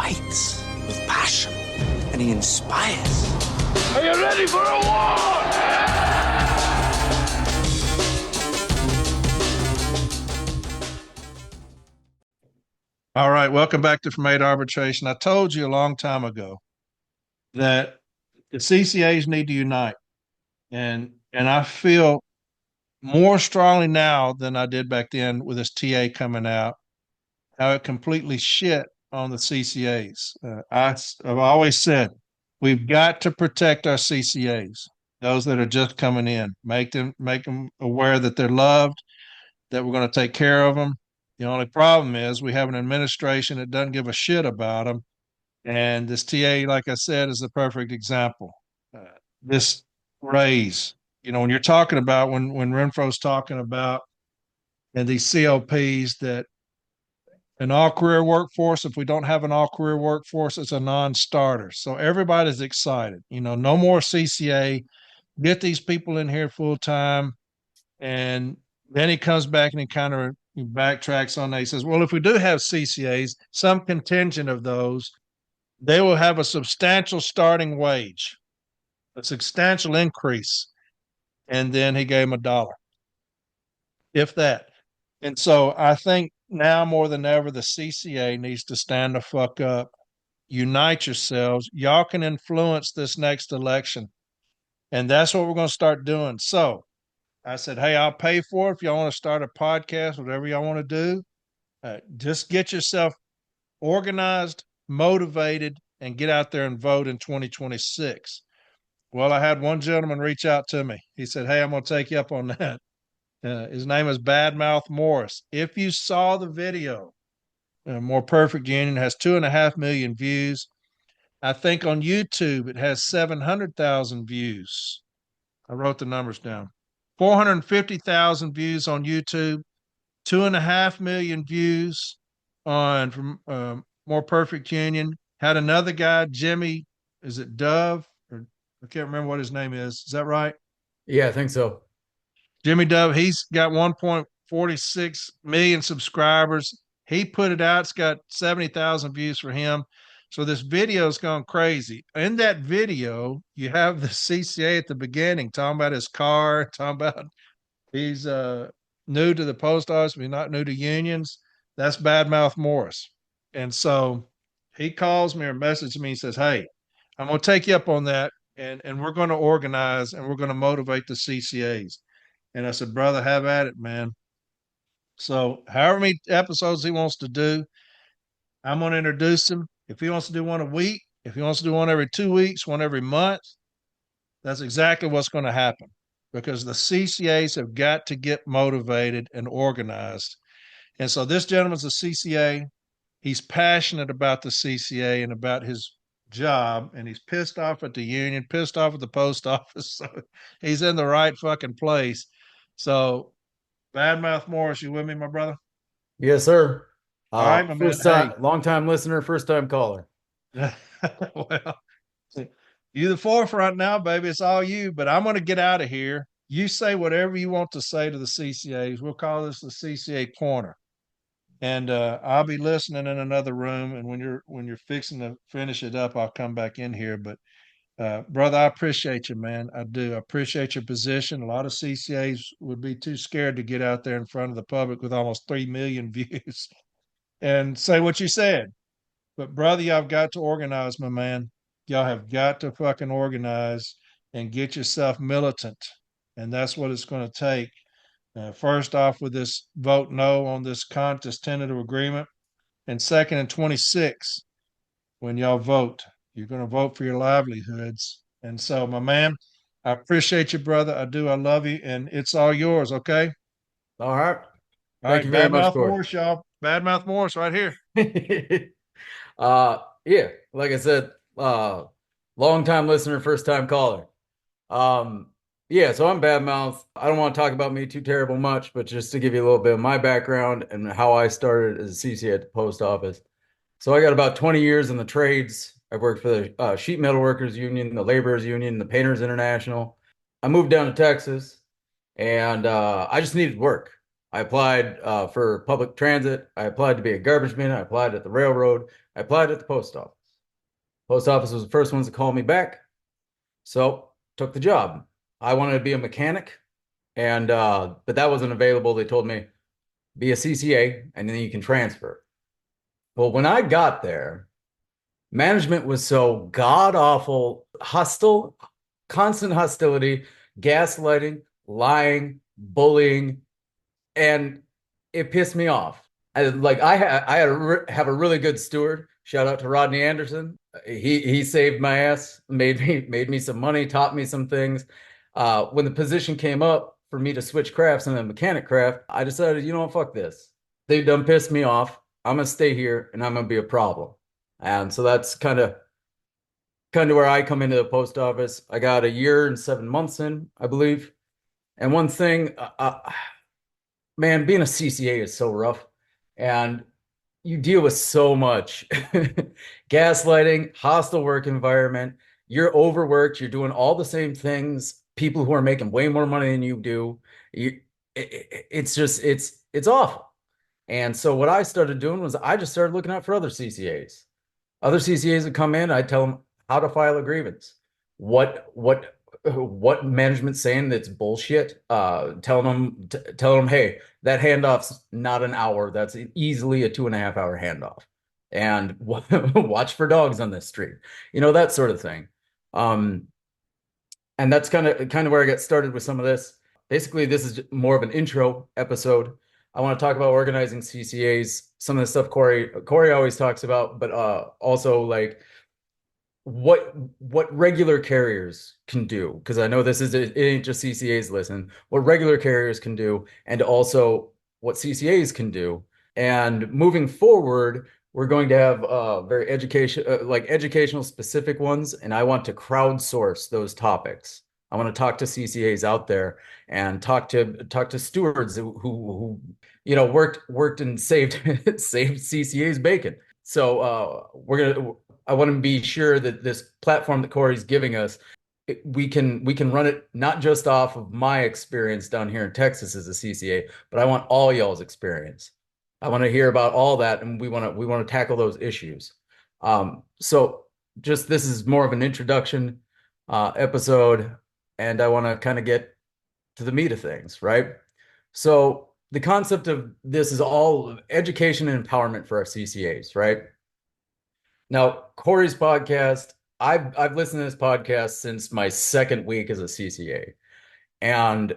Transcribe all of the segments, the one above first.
fights with passion, and he inspires. Are you ready for a war? All right, welcome back to From A to Arbitration. I told you a long time ago that the CCAs need to unite, and I feel more strongly now than I did back then with this TA coming out, how it completely shit on the CCAs. I've always said we've got to protect our CCAs, those that are just coming in, make them aware that they're loved, that we're going to take care of them. The only problem is we have an administration that doesn't give a shit about them. And this TA, like I said, is the perfect example. This raise, when you're talking about when Renfro's talking about and these CLPs that an all career workforce, if we don't have an all career workforce, it's a non-starter. So everybody's excited. No more CCA. Get these people in here full time. And then he comes back and he kind of backtracks on that. He says, well, if we do have CCAs, some contingent of those, they will have a substantial starting wage, a substantial increase. And then he gave him $1, if that. And so I think now more than ever, the CCA needs to stand the fuck up, unite yourselves. Y'all can influence this next election. And that's what we're going to start doing. So I said, hey, I'll pay for it if y'all want to start a podcast, whatever y'all want to do. Just get yourself organized, motivated, and get out there and vote in 2026. Well, I had one gentleman reach out to me. He said, hey, I'm going to take you up on that. His name is Badmouth Morris. If you saw the video, More Perfect Union has 2.5 million views. I think on YouTube it has 700,000 views. I wrote the numbers down. 450,000 views on YouTube, 2.5 million views on from More Perfect Union. Had another guy, Jimmy, is it Dove? Or I can't remember what his name is. Is that right? Yeah, I think so. Jimmy Dove, he's got 1.46 million subscribers. He put it out. It's got 70,000 views for him. So this video's gone crazy. In that video, you have the CCA at the beginning talking about his car, talking about he's new to the post office, but he's not new to unions. That's Badmouth Morris. And so he calls me or messages me and says, hey, I'm going to take you up on that, and we're going to organize, and we're going to motivate the CCAs. And I said, brother, have at it, man. So however many episodes he wants to do, I'm going to introduce him. If he wants to do one a week, if he wants to do one every 2 weeks, one every month, that's exactly what's going to happen, because the CCAs have got to get motivated and organized. And so this gentleman's a CCA. He's passionate about the CCA and about his job, and he's pissed off at the union, pissed off at the post office. So he's in the right fucking place. So, Badmouth Morris, you with me, my brother? Yes, sir. All right, my first man. time, long time listener, first time caller. Well, you the forefront now, baby. It's all you. But I'm going to get out of here. You say whatever you want to say to the CCAs. We'll call this the CCA Corner, and I'll be listening in another room. And when you're fixing to finish it up, I'll come back in here. But brother, I appreciate you, man. I do. I appreciate your position. A lot of CCAs would be too scared to get out there in front of the public with almost 3 million views and say what you said. But brother, y'all have got to organize, my man. Y'all have got to fucking organize and get yourself militant. And that's what it's going to take. First off, with this vote no on this tentative agreement. And second, in 26, when y'all vote, you're going to vote for your livelihoods. And so, my man, I appreciate you, brother. I do. I love you. And it's all yours, okay? All right. Thank you very much, Badmouth Morris, y'all. Badmouth Morris right here. Yeah, like I said, long time listener, first time caller. Yeah, so I'm Badmouth. I don't want to talk about me too terrible much, but just to give you a little bit of my background and how I started as a CCA at the post office. So I got about 20 years in the trades. I worked for the Sheet Metal Workers Union, the Laborers Union, the Painters International. I moved down to Texas, and I just needed work. I applied for public transit. I applied to be a garbage man. I applied at the railroad. I applied at the post office. Post office was the first ones to call me back. So took the job. I wanted to be a mechanic, and but that wasn't available. They told me be a CCA and then you can transfer. Well, when I got there, management was so god awful, hostile, constant hostility, gaslighting, lying, bullying, and it pissed me off. Have a really good steward. Shout out to Rodney Anderson. He saved my ass, made me some money, taught me some things. When the position came up for me to switch crafts and the mechanic craft, I decided, you know what, fuck this. They've done pissed me off. I'm gonna stay here and I'm gonna be a problem. And so that's kind of where I come into the post office. I got a year and 7 months in, I believe. And one thing, man, being a CCA is so rough, and you deal with so much gaslighting, hostile work environment. You're overworked. You're doing all the same things. People who are making way more money than you do. It's awful. And so what I started doing was I just started looking out for other CCAs. Other CCAs would come in. I'd tell them how to file a grievance, what management's saying that's bullshit. Telling them, hey, that handoff's not an hour. That's easily a 2.5 hour handoff. And watch for dogs on this street. That sort of thing. And that's kind of where I got started with some of this. Basically, this is more of an intro episode. I want to talk about organizing CCAs, some of the stuff Corey always talks about, but also like what regular carriers can do, because I know it ain't just CCAs listen, what regular carriers can do, and also what CCAs can do. And moving forward, we're going to have very educational specific ones, and I want to crowdsource those topics. I want to talk to CCAs out there and talk to stewards who worked and saved CCAs bacon. So I want to be sure that this platform that Corey's giving us, we can run it not just off of my experience down here in Texas as a CCA, but I want all y'all's experience. I want to hear about all that, and we want to tackle those issues. So just this is more of an introduction episode, and I want to kind of get to the meat of things, right? So the concept of this is all education and empowerment for our CCAs, right? Now, Corey's podcast, I've listened to this podcast since my second week as a CCA, and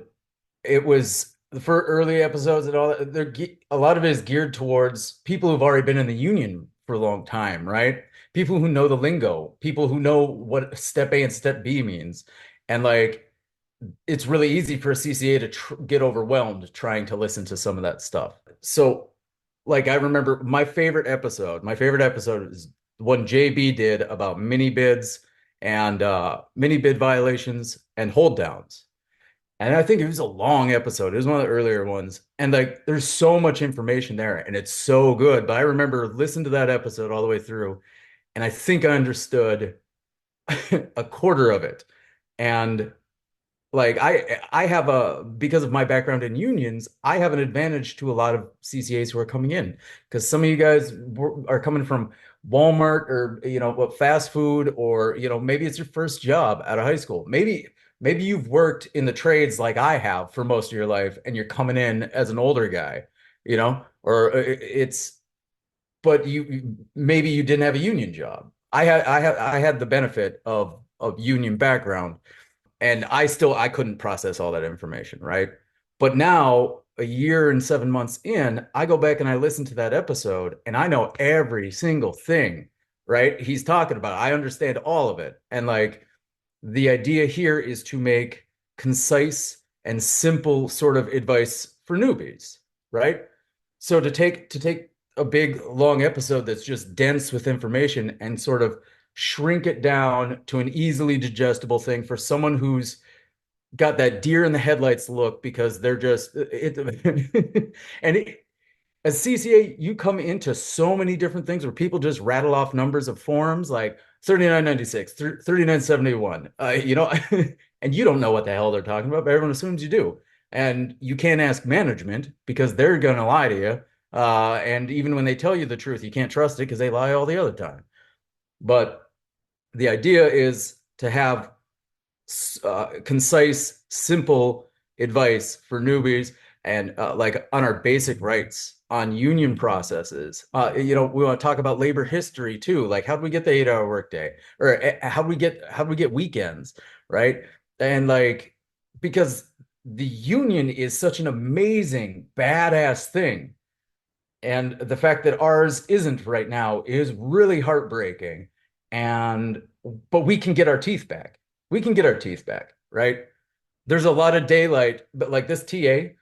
it was for early episodes and all that. A lot of it is geared towards people who've already been in the union for a long time, right? People who know the lingo, people who know what step A and step B means, and like it's really easy for a CCA to get overwhelmed trying to listen to some of that stuff. So, like I remember my favorite episode is one JB did about mini bids and mini bid violations and hold downs. And I think it was a long episode. It was one of the earlier ones. And like there's so much information there and it's so good. But I remember listening to that episode all the way through, and I think I understood a quarter of it. And like I have because of my background in unions, I have an advantage to a lot of CCAs who are coming in, because some of you guys are coming from Walmart or fast food, or maybe it's your first job out of high school. Maybe you've worked in the trades like I have for most of your life, and you're coming in as an older guy, but maybe you didn't have a union job. I had the benefit of union background. And I couldn't process all that information, right? But now, a year and 7 months in, I go back and I listen to that episode, and I know every single thing, right? He's talking about. I understand all of it. And like the idea here is to make concise and simple sort of advice for newbies, right? So to take a big long episode that's just dense with information and sort of shrink it down to an easily digestible thing for someone who's got that deer in the headlights look, because they're just as CCA, you come into so many different things where people just rattle off numbers of forms like 3996, 3971, and you don't know what the hell they're talking about, but everyone assumes you do. And you can't ask management because they're going to lie to you. And even when they tell you the truth, you can't trust it because they lie all the other time. But the idea is to have concise, simple advice for newbies and like on our basic rights, on union processes. We want to talk about labor history too. Like how do we get the 8-hour workday, or how do we get weekends, right? And like because the union is such an amazing, badass thing. And the fact that ours isn't right now is really heartbreaking. And but we can get our teeth back. We can get our teeth back, right? There's a lot of daylight, but like this TA,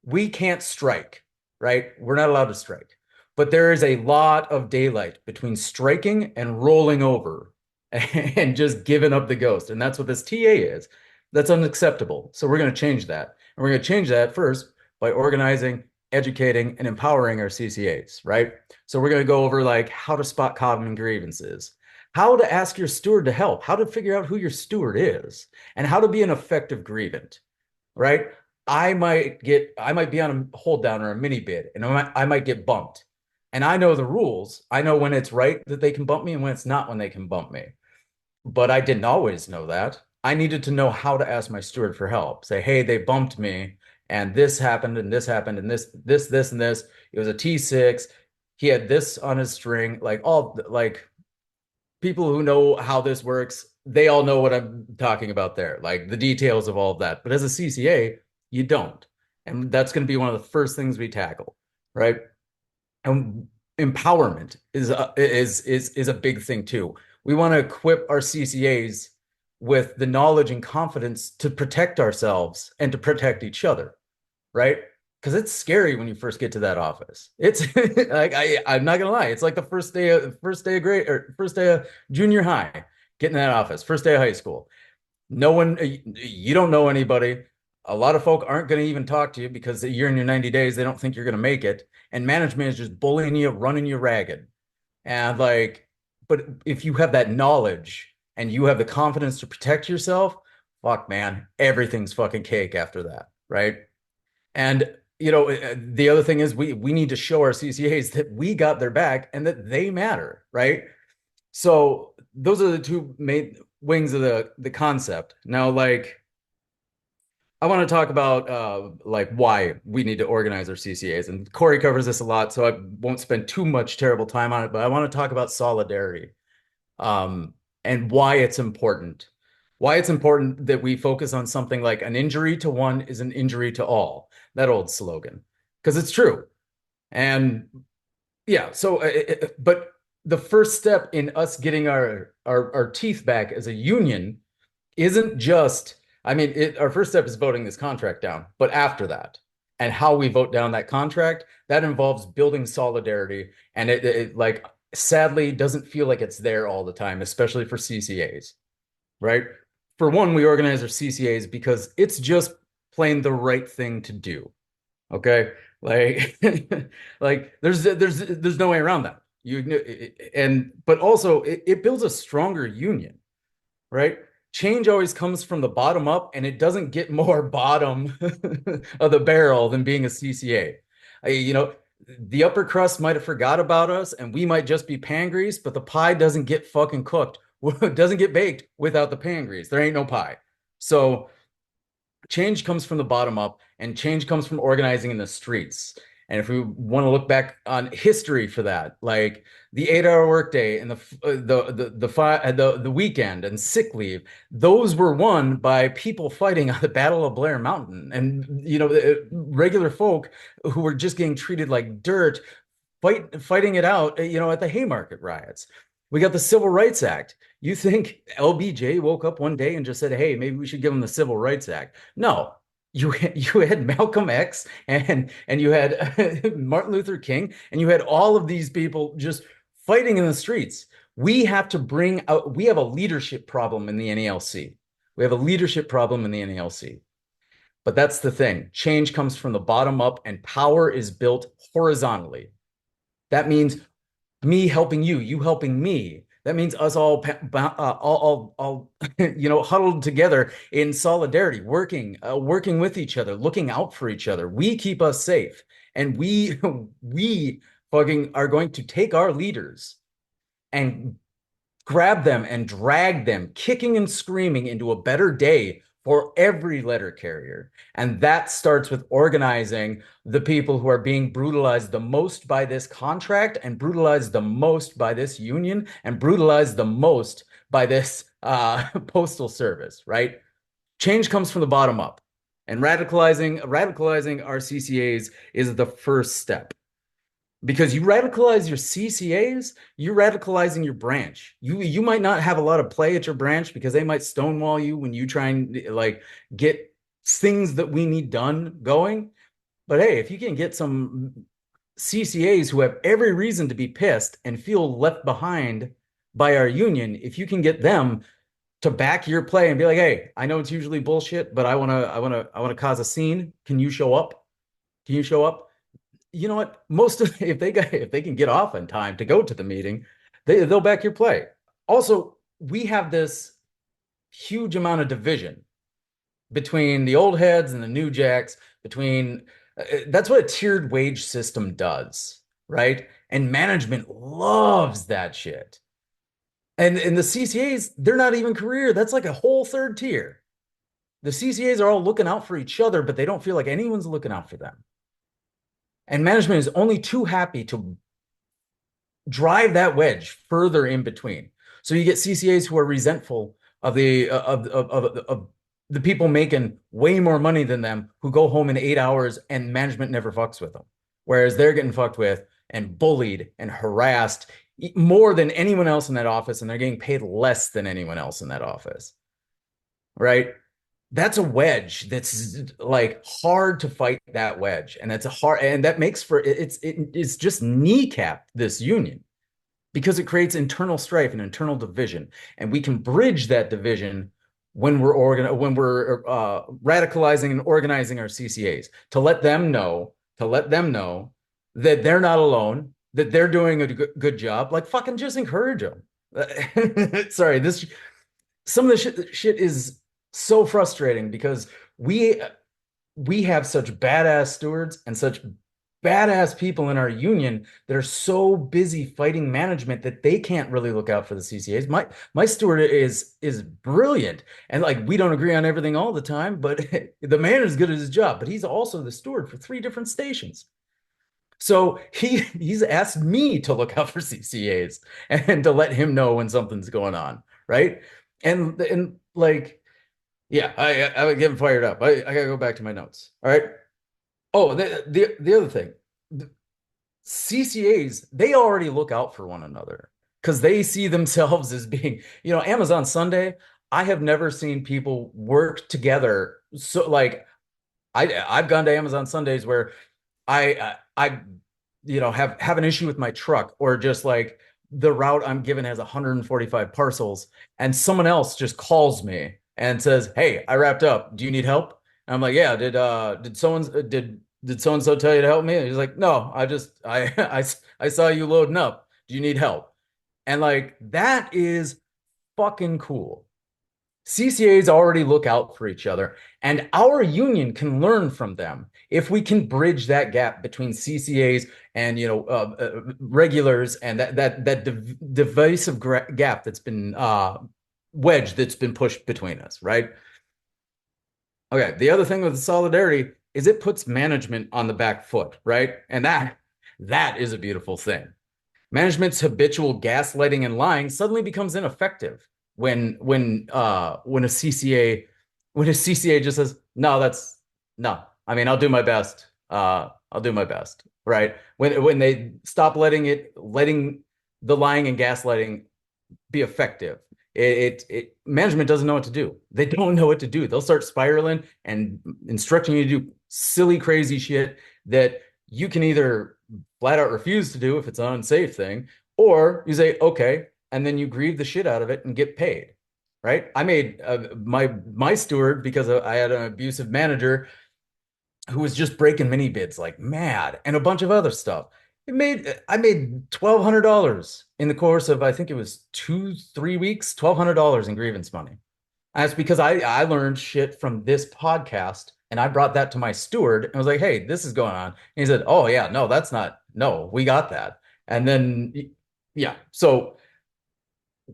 we can't strike, right? We're not allowed to strike. But there is a lot of daylight between striking and rolling over and just giving up the ghost. And that's what this TA is. That's unacceptable. So we're going to change that. And we're going to change that first by organizing, educating, and empowering our CCAs, right? So we're going to go over like how to spot common grievances, how to ask your steward to help, how to figure out who your steward is, and how to be an effective grievant, right? I might be on a hold down or a mini bid, and I might get bumped. And I know the rules. I know when it's right that they can bump me and when it's not when they can bump me. But I didn't always know that. I needed to know how to ask my steward for help. Say, hey, they bumped me, and this happened, and this happened, and this, and this. It was a T6. He had this on his string. Like all like people who know how this works, they all know what I'm talking about there, like the details of all of that. But as a CCA, you don't. And that's going to be one of the first things we tackle, right? And empowerment is a big thing too. We want to equip our CCAs with the knowledge and confidence to protect ourselves and to protect each other, right? Because it's scary when you first get to that office. It's like I'm not gonna lie, it's like the first day of grade or first day of junior high, getting in that office, first day of high school. No one, you don't know anybody. A lot of folk aren't going to even talk to you because you're in your 90 days, they don't think you're going to make it. And management is just bullying you, running you ragged. And like, but if you have that knowledge and you have the confidence to protect yourself, fuck, man, everything's fucking cake after that, right? And the other thing is we need to show our CCAs that we got their back and that they matter, right? So those are the two main wings of the concept. Now, like I want to talk about like why we need to organize our CCAs, and Corey covers this a lot, so I won't spend too much terrible time on it. But I want to talk about solidarity, um, and why it's important. Why it's important that we focus on something like an injury to one is an injury to all. That old slogan, because it's true. And yeah, so but the first step in us getting our teeth back as a union isn't just, I mean, our first step is voting this contract down, but after that, and how we vote down that contract, that involves building solidarity. And it like sadly doesn't feel like it's there all the time, especially for CCAs, right? For one, we organize our CCAs because it's just plain the right thing to do. Okay. Like, like there's no way around that. But also it builds a stronger union, right? Change always comes from the bottom up, and it doesn't get more bottom of the barrel than being a CCA. The upper crust might have forgot about us, and we might just be pan grease, but the pie doesn't get fucking cooked. It doesn't get baked without the pan grease. There ain't no pie. So change comes from the bottom up, and change comes from organizing in the streets. And if we want to look back on history for that, like the 8-hour workday and the weekend and sick leave, those were won by people fighting on the Battle of Blair Mountain, and regular folk who were just getting treated like dirt, fighting it out, at the Haymarket riots. We got the Civil Rights Act. You think LBJ woke up one day and just said, "Hey, maybe we should give them the Civil Rights Act"? No, you had Malcolm X and you had Martin Luther King, and you had all of these people just fighting in the streets. We have to bring out, we have a leadership problem in the NALC. We have a leadership problem in the NALC. But that's the thing. Change comes from the bottom up, and power is built horizontally. That means me helping you, you helping me. That means us all huddled together in solidarity, working with each other, looking out for each other. We keep us safe, and we we fucking are going to take our leaders and grab them and drag them kicking and screaming into a better day for every letter carrier. And that starts with organizing the people who are being brutalized the most by this contract, and brutalized the most by this union, and brutalized the most by this postal service, right? Change comes from the bottom up. And radicalizing our CCAs is the first step. Because you radicalize your CCAs, you're radicalizing your branch. You might not have a lot of play at your branch because they might stonewall you when you try and like get things that we need done going. But hey, if you can get some CCAs who have every reason to be pissed and feel left behind by our union, if you can get them to back your play and be like, "Hey, I know it's usually bullshit, but I want to cause a scene. Can you show up? Can you show up?" You know what? If they can get off in time to go to the meeting, they'll back your play. Also, we have this huge amount of division between the old heads and the new jacks. That's what a tiered wage system does, right? And management loves that shit. And the CCAs, they're not even career. That's like a whole third tier. The CCAs are all looking out for each other, but they don't feel like anyone's looking out for them. And management is only too happy to drive that wedge further in between. So you get CCAs who are resentful of the people making way more money than them, who go home in 8 hours and management never fucks with them. Whereas they're getting fucked with and bullied and harassed more than anyone else in that office, and they're getting paid less than anyone else in that office. Right? That's a wedge that's like hard to fight that wedge. And that makes for it's just kneecap this union, because it creates internal strife and internal division. And we can bridge that division when we're radicalizing and organizing our CCAs to let them know that they're not alone, that they're doing a good job. Like, fucking just encourage them. Sorry, some of the shit is so frustrating because we have such badass stewards and such badass people in our union that are so busy fighting management that they can't really look out for the CCAs. My steward is brilliant, and like, we don't agree on everything all the time, but the man is good at his job. But he's also the steward for 3 different stations. So he's asked me to look out for CCAs and to let him know when something's going on, right? And like, yeah, I'm getting fired up. I gotta go back to my notes. All right. Oh, the other thing, CCAs, they already look out for one another because they see themselves as being, Amazon Sunday. I have never seen people work together. So like, I've gone to Amazon Sundays where I have an issue with my truck, or just like the route I'm given has 145 parcels, and someone else just calls me and says, "Hey, I wrapped up. Do you need help?" And I'm like, "Yeah, did so and so tell you to help me?" And he's like, "No, I saw you loading up. Do you need help?" And like, that is fucking cool. CCAs already look out for each other, and our union can learn from them if we can bridge that gap between CCAs and regulars, and that divisive gap that's been wedge that's been pushed between us, right? Okay, the other thing with the solidarity is it puts management on the back foot, right? And that is a beautiful thing. Management's habitual gaslighting and lying suddenly becomes ineffective when a CCA just says, no. I mean, I'll do my best. I'll do my best, right? When they stop letting the lying and gaslighting be effective, management doesn't know what to do. They don't know what to do. They'll start spiraling and instructing you to do silly, crazy shit that you can either flat out refuse to do if it's an unsafe thing, or you say, okay, and then you grieve the shit out of it and get paid, right? I made my steward, because I had an abusive manager who was just breaking mini bids like mad, and a bunch of other stuff. I made $1,200 in the course of, I think it was 2, 3 weeks, $1,200 in grievance money. And that's because I learned shit from this podcast and I brought that to my steward and I was like, hey, this is going on. And he said, oh yeah, no, that's not, no, we got that. And then, yeah, so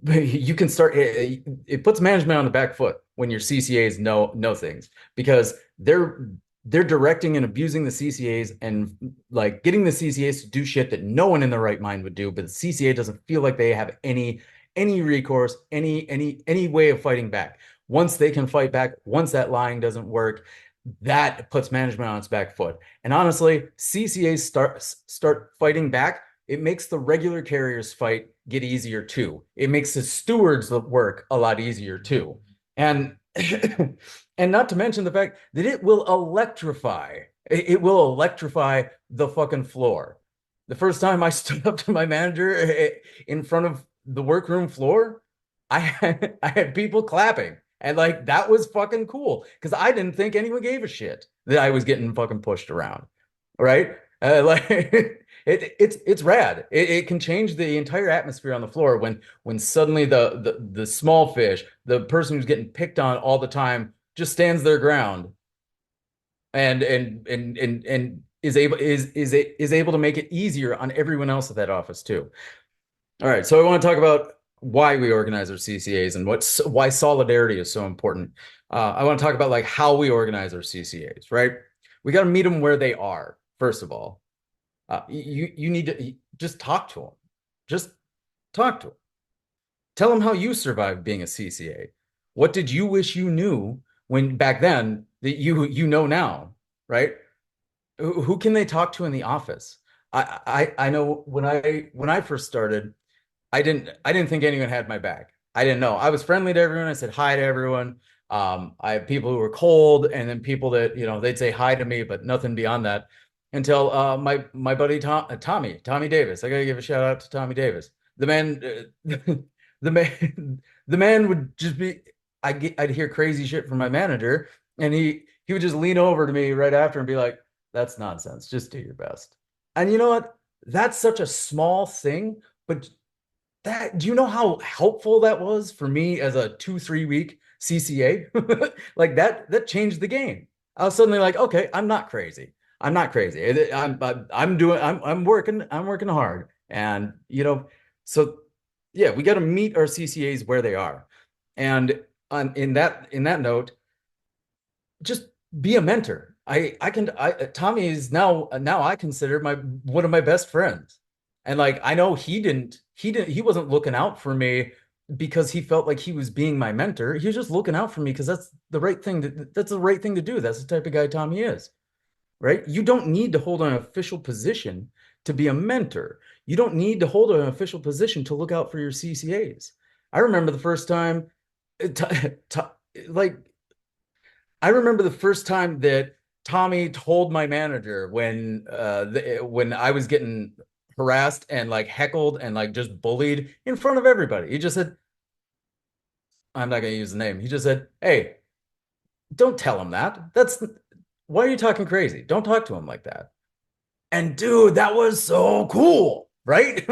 you can start, it puts management on the back foot when your CCAs know things, because they're directing and abusing the CCAs and like getting the CCAs to do shit that no one in their right mind would do, but the CCA doesn't feel like they have any recourse, any way of fighting back. Once they can fight back, once that lying doesn't work, that puts management on its back foot. And honestly, CCAs start fighting back, it makes the regular carriers fight get easier too. It makes the stewards work a lot easier too. And and not to mention the fact that it will electrify. It will electrify the fucking floor. The first time I stood up to my manager in front of the workroom floor, I had people clapping. And like that was fucking cool because I didn't think anyone gave a shit that I was getting fucking pushed around. Right? Like it's rad. It can change the entire atmosphere on the floor when suddenly the small fish, the person who's getting picked on all the time, just stands their ground and is able to make it easier on everyone else at that office too. All right, so I want to talk about why we organize our CCAs and why solidarity is so important. I want to talk about like how we organize our CCAs, right? We got to meet them where they are, first of all. You need to just talk to them. Just talk to them. Tell them how you survived being a CCA. What did you wish you knew when back then that you know now, right? Who can they talk to in the office? I know when I first started, I didn't think anyone had my back. I didn't know. I was friendly to everyone. I said hi to everyone. I have people who were cold, and then people that they'd say hi to me, but nothing beyond that. Until my buddy Tommy Davis. I gotta give a shout out to Tommy Davis. The man, the man would just be. I'd hear crazy shit from my manager, and he would just lean over to me right after and be like, "That's nonsense. Just do your best." And you know what? That's such a small thing, but do you know how helpful that was for me as a 2-3 week CCA? Like that changed the game. I was suddenly like, okay, I'm not crazy. I'm not crazy. I'm working hard. And so yeah, we got to meet our CCAs where they are. And in that note, just be a mentor. Tommy is now I consider one of my best friends. And like I know he wasn't looking out for me because he felt like he was being my mentor. He was just looking out for me because that's the right thing to do. That's the type of guy Tommy is. Right? You don't need to hold an official position to be a mentor. You don't need to hold an official position to look out for your CCAs. I remember the first time like I remember the first time that Tommy told my manager when I was getting harassed and like heckled and like just bullied in front of everybody. He just said, I'm not going to use the name. He just said, "Hey, don't tell him that. Why are you talking crazy? Don't talk to him like that." And dude, that was so cool, right?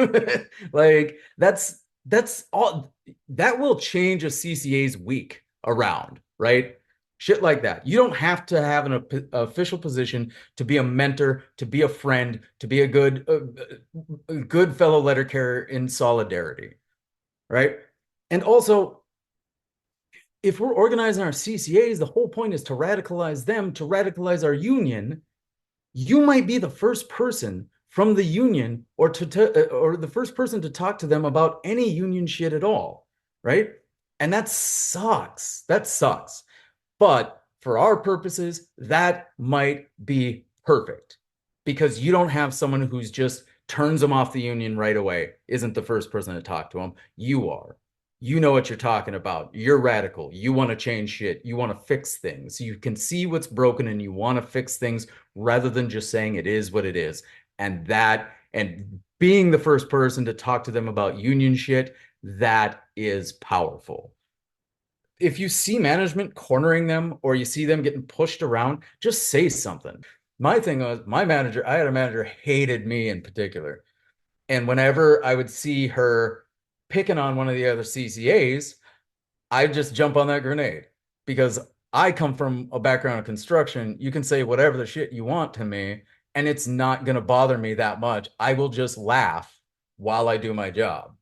Like that's all that will change a CCA's week around, right? Shit like that. You don't have to have an official position to be a mentor, to be a friend, to be a good fellow letter carrier in solidarity, right? And also, if we're organizing our CCAs, the whole point is to radicalize them, to radicalize our union. You might be the first person from the union or the first person to talk to them about any union shit at all, right? And that sucks. That sucks. But for our purposes, that might be perfect because you don't have someone who's just turns them off the union right away, isn't the first person to talk to them. You are. You know what you're talking about. You're radical. You want to change shit. You want to fix things. You can see what's broken and you want to fix things rather than just saying it is what it is. And being the first person to talk to them about union shit, that is powerful. If you see management cornering them or you see them getting pushed around, just say something. My thing was I had a manager hated me in particular. And whenever I would see her picking on one of the other CCAs, I'd just jump on that grenade because I come from a background of construction. You can say whatever the shit you want to me, and it's not going to bother me that much. I will just laugh while I do my job.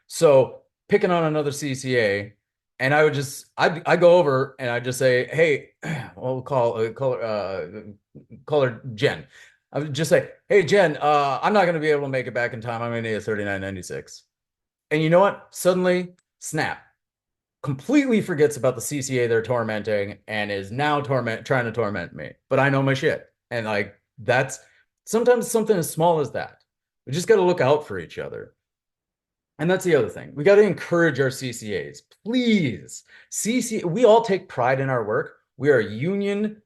So picking on another CCA, and I go over and I just say, hey, we'll call her Jen. I would just say, hey Jen, I'm not going to be able to make it back in time. I'm going to need a 3996. And you know what? Suddenly, snap, completely forgets about the CCA they're tormenting and is now trying to torment me. But I know my shit. And like that's sometimes something as small as that. We just got to look out for each other. And that's the other thing. We got to encourage our CCAs. Please. We all take pride in our work. We are a union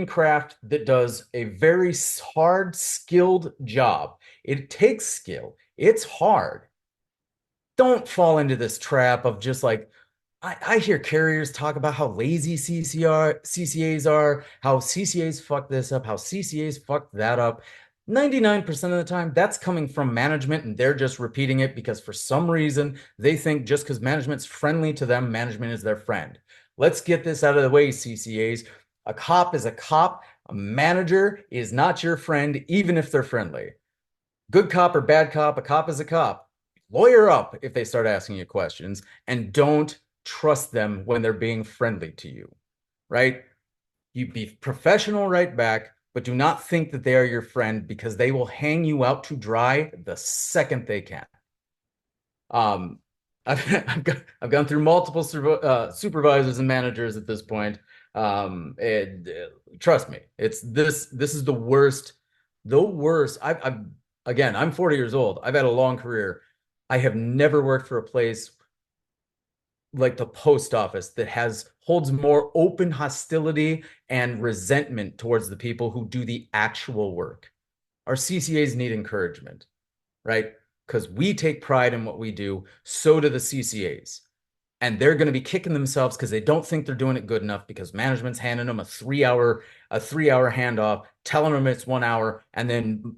craft that does a very hard, skilled job. It takes skill. It's hard. Don't fall into this trap of just like I hear carriers talk about how lazy CCAs are, how CCAs fuck this up, how CCAs fuck that up. 99% of the time, that's coming from management and they're just repeating it because for some reason they think just because management's friendly to them, management is their friend. Let's get this out of the way, CCAs. A cop is a cop. A manager is not your friend, even if they're friendly. Good cop or bad cop, a cop is a cop. Lawyer up if they start asking you questions and don't trust them when they're being friendly to you, right? You be professional right back, but do not think that they are your friend because they will hang you out to dry the second they can. Um, I've gone through multiple supervisors and managers at this point. And trust me, this is the worst, the worst. Again, I'm 40 years old. I've had a long career. I have never worked for a place like the post office that holds more open hostility and resentment towards the people who do the actual work. Our CCAs need encouragement, right? Because we take pride in what we do, so do the CCAs. And they're going to be kicking themselves because they don't think they're doing it good enough because management's handing them a 3 hour handoff, telling them it's 1 hour, and then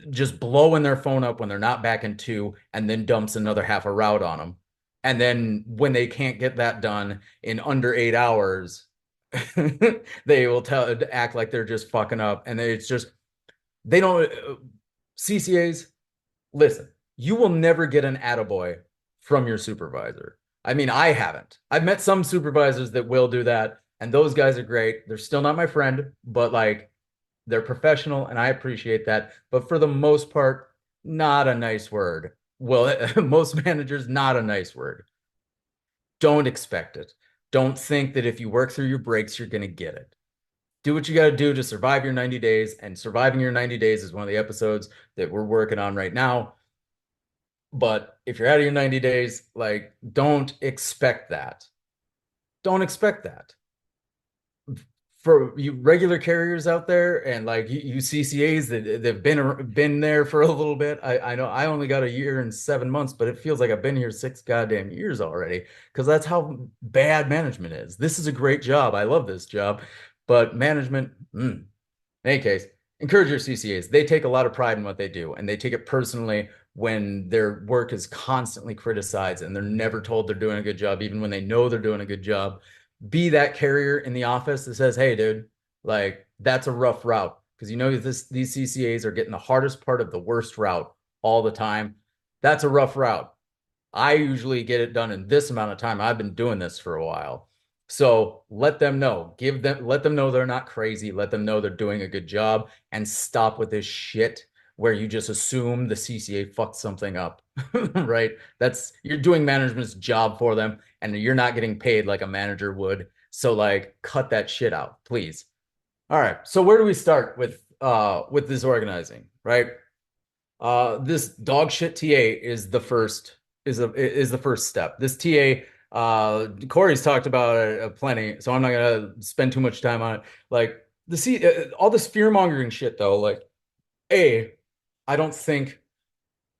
just blowing their phone up when they're not back in two, and then dumps another half a route on them. And then when they can't get that done in under 8 hours, they will act like they're just fucking up. And it's just, they don't, CCAs, listen, you will never get an attaboy from your supervisor. I mean, I haven't. I've met some supervisors that will do that, and those guys are great. They're still not my friend, but like they're professional, and I appreciate that. But for the most part, not a nice word. Well, most managers, not a nice word. Don't expect it. Don't think that if you work through your breaks, you're going to get it. Do what you got to do to survive your 90 days. And surviving your 90 days is one of the episodes that we're working on right now. But if you're out of your 90 days, like, don't expect that. Don't expect that. For you regular carriers out there and like you CCAs that have been there for a little bit. I know I only got a year and 7 months, but it feels like I've been here 6 goddamn years already because that's how bad management is. This is a great job. I love this job, but management, in any case, encourage your CCAs. They take a lot of pride in what they do, and they take it personally when their work is constantly criticized and they're never told they're doing a good job, even when they know they're doing a good job. Be that carrier in the office that says, hey, dude, like that's a rough route. Because you know these CCAs are getting the hardest part of the worst route all the time. That's a rough route. I usually get it done in this amount of time. I've been doing this for a while. So let them know. Let them know they're not crazy. Let them know they're doing a good job and stop with this shit where you just assume the CCA fucked something up, right? You're doing management's job for them and you're not getting paid like a manager would. So like cut that shit out, please. All right. So where do we start with this organizing, right? This dog shit TA is the first step. This TA Corey's talked about it plenty, so I'm not gonna spend too much time on it. Like all this fear mongering shit though, like I don't think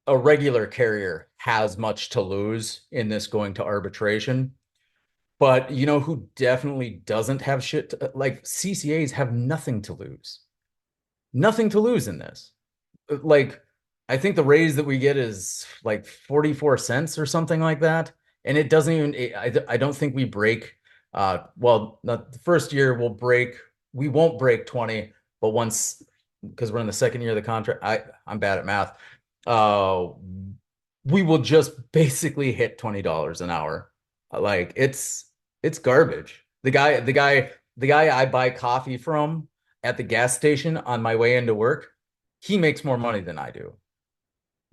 a regular carrier has much to lose in this going to arbitration. But you know who definitely doesn't have shit like CCAs have nothing to lose. Nothing to lose in this. Like I think the raise that we get is like 44 cents or something like that. And it doesn't even I don't think we break well, not the first year we won't break 20, but once because we're in the second year of the contract, I'm bad at math. Uh we will just basically hit $20 an hour. Like it's garbage. The guy I buy coffee from at the gas station on my way into work, he makes more money than I do,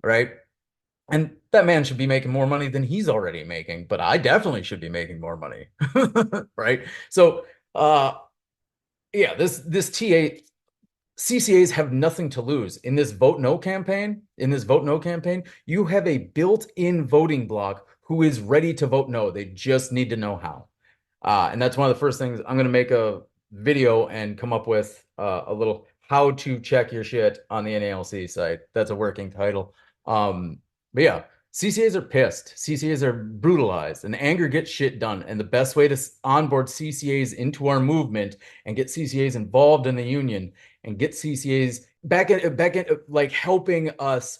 right? And that man should be making more money than he's already making, but I definitely should be making more money, right? So, yeah, this TA CCAs have nothing to lose in this vote no campaign. In this vote no campaign, you have a built-in voting bloc who is ready to vote no. They just need to know how. And that's one of the first things I'm going to make a video and come up with a little how to check your shit on the NALC site. That's a working title. But yeah, CCAs are pissed. CCAs are brutalized, and anger gets shit done. And the best way to onboard CCAs into our movement and get CCAs involved in the union and get CCAs back in like helping us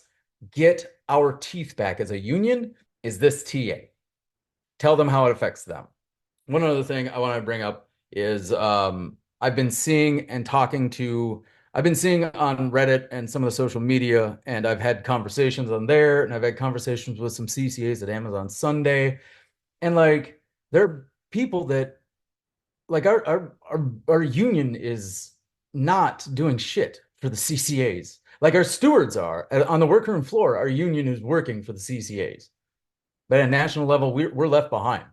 get our teeth back as a union is this TA. Tell them how it affects them. One other thing I want to bring up is I've been seeing and talking to, I've been seeing on Reddit and some of the social media, and I've had conversations on there, and I've had conversations with some CCAs at Amazon Sunday, and like there are people that like our union is not doing shit for the CCAs. Like our stewards are on the workroom floor, our union is working for the CCAs, but at a national level, we're left behind.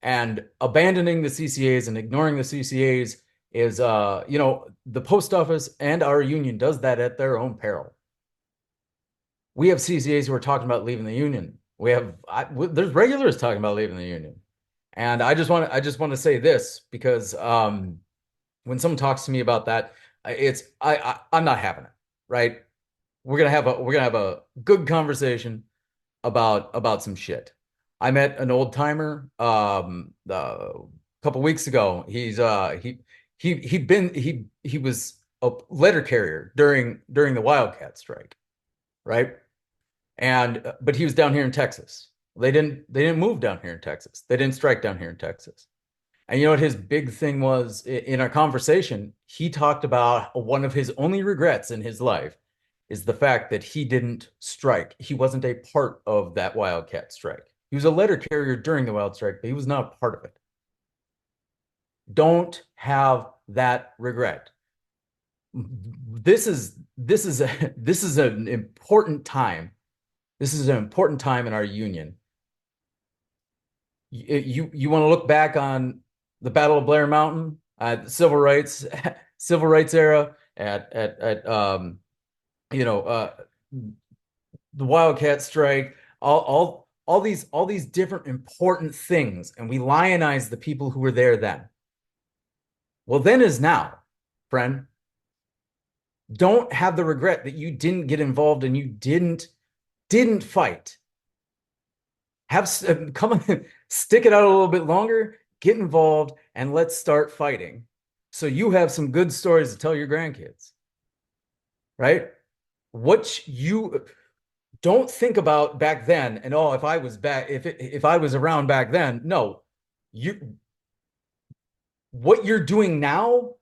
And abandoning the CCAs and ignoring the CCAs is, the post office and our union does that at their own peril. We have CCAs who are talking about leaving the union. There's regulars talking about leaving the union. And I just want to say this because when someone talks to me about that, I'm not having it, right? We're gonna have a good conversation about some shit. I met an old timer a couple weeks ago. He was a letter carrier during the Wildcat strike, right? And but he was down here in Texas. They didn't move down here in Texas. They didn't strike down here in Texas. And you know what his big thing was in our conversation? He talked about one of his only regrets in his life is the fact that he didn't strike. He wasn't a part of that Wildcat strike. He was a letter carrier during the Wild Strike, but he was not a part of it. Don't have that regret. This is an important time. This is an important time in our union. You want to look back on the Battle of Blair Mountain, civil rights era, at the Wildcat strike, all these different important things, and we lionize the people who were there then. Well, then is now, friend. Don't have the regret that you didn't get involved and you didn't fight. Come on, stick it out a little bit longer, get involved, and let's start fighting. So you have some good stories to tell your grandkids, right? What you don't think about back then, and if I was around back then, no, what you're doing now,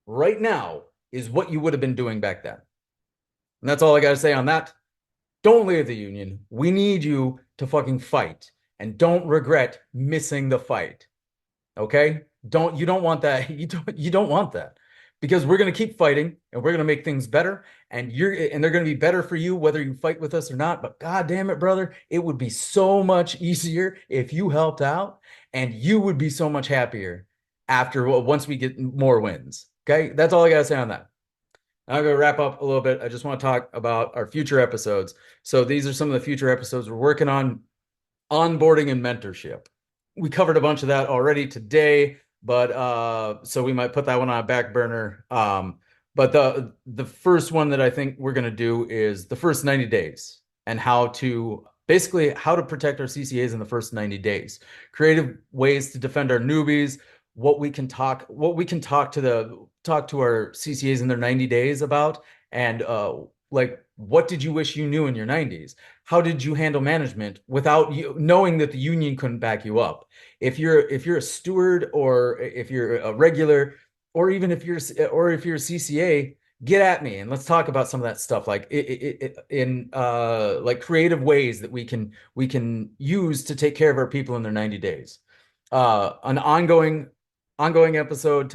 right now, is what you would have been doing back then. And that's all I got to say on that. Don't leave the union. We need you to fucking fight, and don't regret missing the fight. Okay? You don't want that. You don't want that. Because we're going to keep fighting and we're going to make things better, and they're going to be better for you whether you fight with us or not. But god damn it, brother, it would be so much easier if you helped out, and you would be so much happier once we get more wins. Okay? That's all I got to say on that. I'm going to wrap up a little bit. I just want to talk about our future episodes. So these are some of the future episodes we're working on: onboarding and mentorship. We covered a bunch of that already today, but so we might put that one on a back burner. But the first one that I think we're going to do is the first 90 days and how to basically how to protect our CCAs in the first 90 days, creative ways to defend our newbies, what we can talk to our CCAs in their 90 days about, and like what did you wish you knew in your 90s? How did you handle management without you knowing that the union couldn't back you up? If you're a steward, or if you're a regular, or even if you're a CCA, get at me and let's talk about some of that stuff, like in like creative ways that we can use to take care of our people in their 90 days. An ongoing episode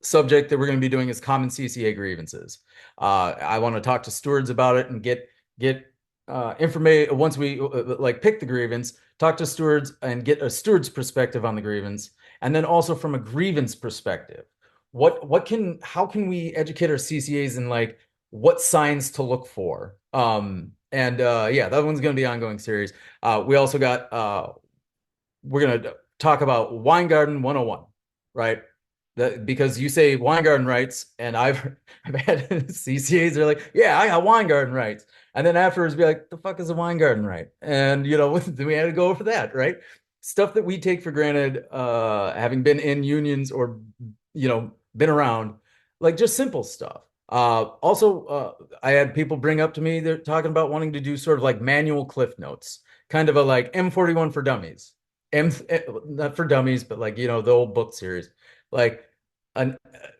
subject that we're going to be doing is common CCA grievances. I want to talk to stewards about it and get information once we like pick the grievance, talk to stewards and get a steward's perspective on the grievance, and then also from a grievance perspective. How can we educate our CCAs in like what signs to look for? And yeah, that one's going to be an ongoing series. We also got we're going to talk about Weingarten 101, right? Because you say Weingarten rights, and I've had CCAs that are like, yeah, I got Weingarten rights. And then afterwards be like, the fuck is a Weingarten right? And we had to go over that, right? Stuff that we take for granted, having been in unions or been around, like just simple stuff. I had people bring up to me, they're talking about wanting to do sort of like manual cliff notes, kind of a like M41 for dummies. Not for dummies, but like, the old book series, like an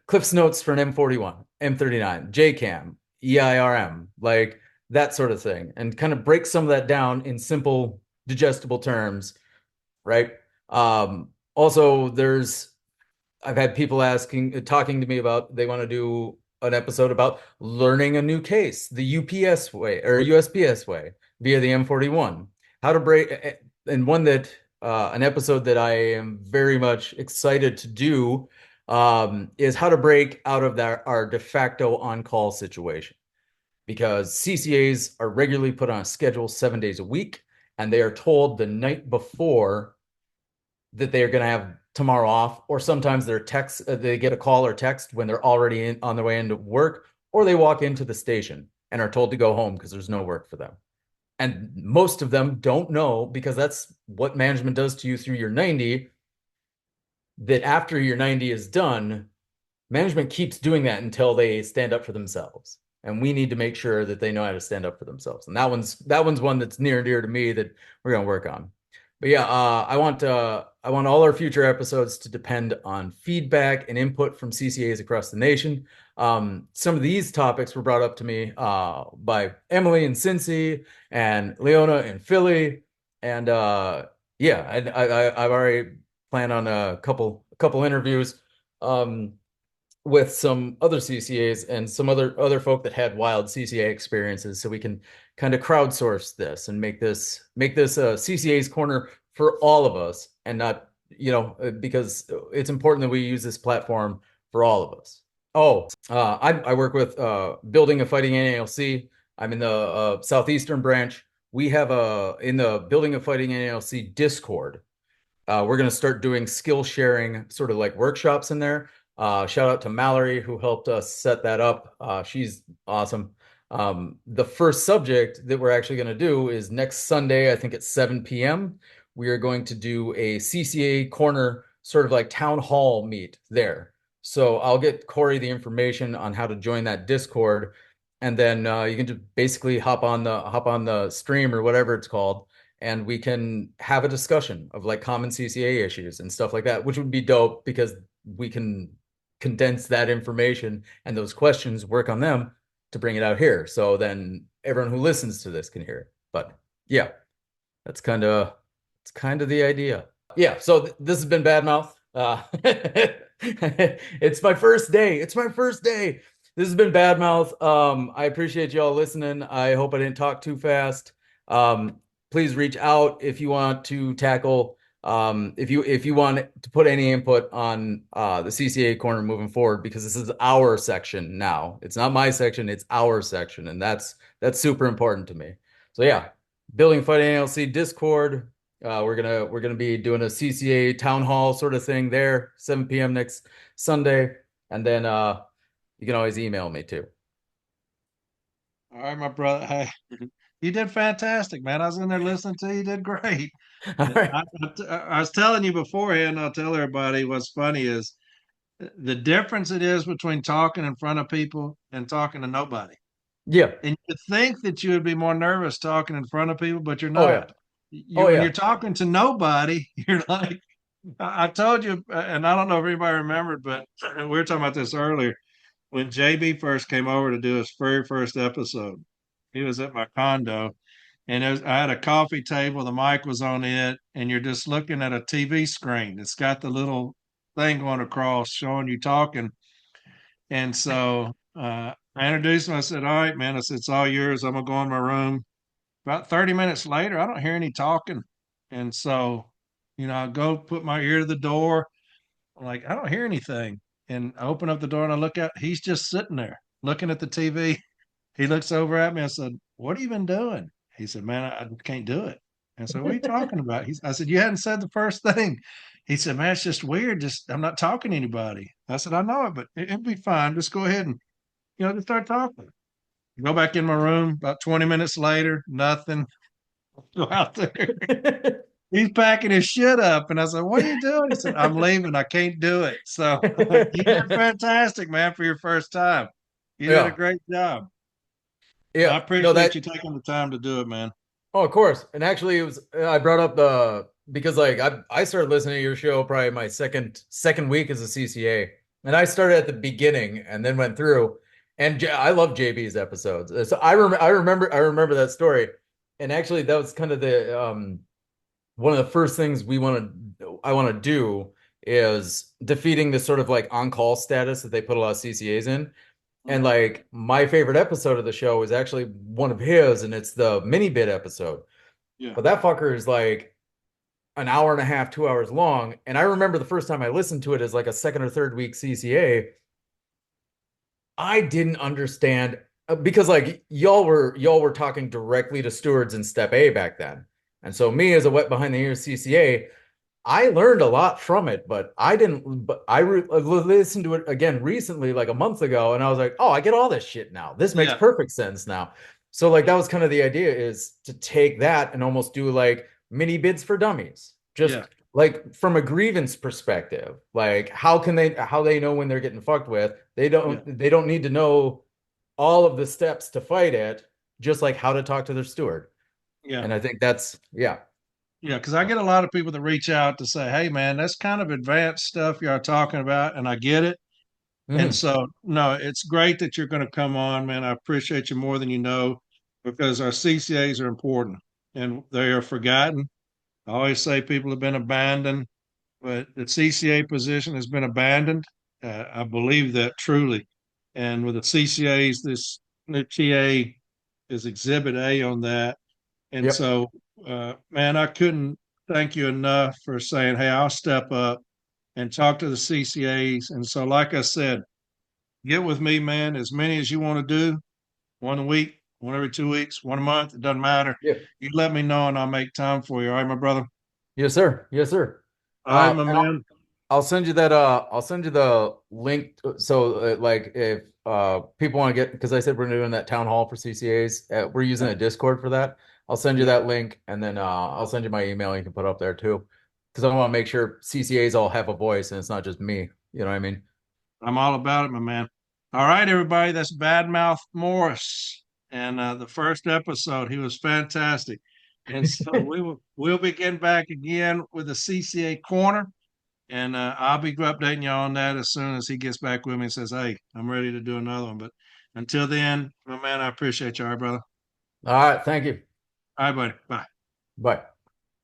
Cliff's Notes for an M41, M39, JCAM, EIRM, like that sort of thing, and kind of break some of that down in simple, digestible terms, right? Also, I've had people talking to me about they want to do an episode about learning a new case, the UPS way or USPS way via the M41. How to break, and an episode that I am very much excited to do is how to break out of our de facto on-call situation. Because CCAs are regularly put on a schedule 7 days a week, and they are told the night before that they are going to have tomorrow off, or sometimes they get a call or text when they're already on their way into work, or they walk into the station and are told to go home because there's no work for them. And most of them don't know, because that's what management does to you through your 90, that after your 90 is done, management keeps doing that until they stand up for themselves. And we need to make sure that they know how to stand up for themselves. And that one's one that's near and dear to me that we're going to work on. But yeah, I want all our future episodes to depend on feedback and input from CCAs across the nation. Some of these topics were brought up to me by Emily in Cincy and Leona in Philly, and yeah, I've already planned on a couple interviews with some other CCAs and some other folk that had wild CCA experiences, so we can kind of crowdsource this and make this a CCA's corner for all of us, and not, because it's important that we use this platform for all of us. Oh, I work with Building a Fighting NALC. I'm in the Southeastern branch. We have in the Building a Fighting NALC Discord. We're going to start doing skill sharing, sort of like workshops in there. Shout out to Mallory, who helped us set that up. She's awesome. The first subject that we're actually going to do is next Sunday, I think at 7 p.m. We are going to do a CCA Corner, sort of like town hall meet there. So I'll get Corey the information on how to join that Discord, and then you can just basically hop on the stream or whatever it's called, and we can have a discussion of like common CCA issues and stuff like that, which would be dope because we can condense that information and those questions, work on them to bring it out here. So then everyone who listens to this can hear it. But yeah, it's kind of the idea. Yeah. So this has been Badmouth. It's my first day. It's my first day. This has been Badmouth. I appreciate y'all listening. I hope I didn't talk too fast. Please reach out if you want to tackle, if you want to put any input on the CCA Corner moving forward, because this is our section now. It's not my section, it's our section, and that's super important to me. So yeah, Building Fight NLC Discord. We're gonna be doing a CCA town hall sort of thing there, 7 p.m. next Sunday, and then you can always email me too. All right, my brother. Hey, You did fantastic, man. I was in there listening to you. You did great. All And right. I was telling you beforehand, I'll tell everybody what's funny is the difference it is between talking in front of people and talking to nobody. Yeah. And you think that you would be more nervous talking in front of people, but you're Oh yeah. not. Oh You when yeah. you're talking to nobody, you're like, I told you, and I don't know if anybody remembered, but we were talking about this earlier when JB first came over to do his very first episode. He was at my condo, and I had a coffee table. The mic was on it, and you're just looking at a TV screen. It's got the little thing going across showing you talking. And so I introduced him. I said, "All right, man." I said, "It's all yours. I'm gonna go in my room." About 30 minutes later, I don't hear any talking, and so I go put my ear to the door. I'm like, I don't hear anything, and I open up the door and I look out. He's just sitting there looking at the TV. He looks over at me. I said, "What have you been doing?" He said, "Man, I can't do it." I said, "What are you talking about?" I said, "You hadn't said the first thing." He said, "Man, it's just weird. Just I'm not talking to anybody." I said, "I know it, but it'll be fine. Just go ahead and just start talking." Go back in my room. About 20 minutes later, nothing. Go out there. He's packing his shit up, and I said, "What are you doing?" He said, "I'm leaving. I can't do it." So you did fantastic, man, for your first time. You did a Yeah. great job. Yeah. I No, appreciate that you taking the time to do it, man. Oh, of course. And actually, it was I brought up the because like I started listening to your show probably my second week as a CCA, and I started at the beginning and then went through. And I love JB's episodes, so I remember that story. And actually, that was kind of the one of the first things I want to do is defeating this sort of like on call status that they put a lot of CCAs in. And Mhm. like my favorite episode of the show is actually one of his, and it's the mini bit episode. Yeah. But that fucker is like an hour and a half, 2 hours long. And I remember the first time I listened to it as like a second or third week CCA, I didn't understand because like y'all were talking directly to stewards in step A back then. And so me as a wet behind the ears CCA, I learned a lot from it, but I didn't. But listened to it again recently, like a month ago, and I was like, "Oh, I get all this shit now. This makes Yeah. perfect sense now." So, like, that was kind of the idea is to take that and almost do like mini bids for dummies, Yeah. just like from a grievance perspective. Like, how they know when they're getting fucked with? Yeah. They don't need to know all of the steps to fight it, just like how to talk to their steward. Yeah. And I think that's yeah. Yeah. Because I get a lot of people that reach out to say, "Hey, man, that's kind of advanced stuff you're talking about," and I get it. And Mhm. so, no, it's great that you're going to come on, man. I appreciate you more than you know because our CCAs are important and they are forgotten. I always say people have been abandoned, but the CCA position has been abandoned. I believe that truly. And with the CCAs, this new TA is Exhibit A on that. And Yep. so, man, I couldn't thank you enough for saying, "Hey, I'll step up and talk to the CCAs." And so, like I said, get with me, man, as many as you want to do, one a week, one every 2 weeks, one a month. It doesn't matter. Yep. You let me know and I'll make time for you. All right, my brother. Yes, sir. Yes, sir. All right, my And man. I'll send you that I'll send you the link so like if people want to get because I said we're doing that town hall for CCAs. We're using Yeah. a Discord for that. I'll send you Yeah. that link and then I'll send you my email you can put up there too. Because I want to make sure CCAs all have a voice and it's not just me. You know what I mean? I'm all about it, my man. All right, everybody. That's Badmouth Morris. And the first episode, he was fantastic. And so we'll be getting back again with the CCA Corner. And I'll be updating you on that as soon as he gets back with me and says, "Hey, I'm ready to do another one." But until then, my man, I appreciate you. All right, brother. All right, thank you. All right, buddy. Bye. Bye.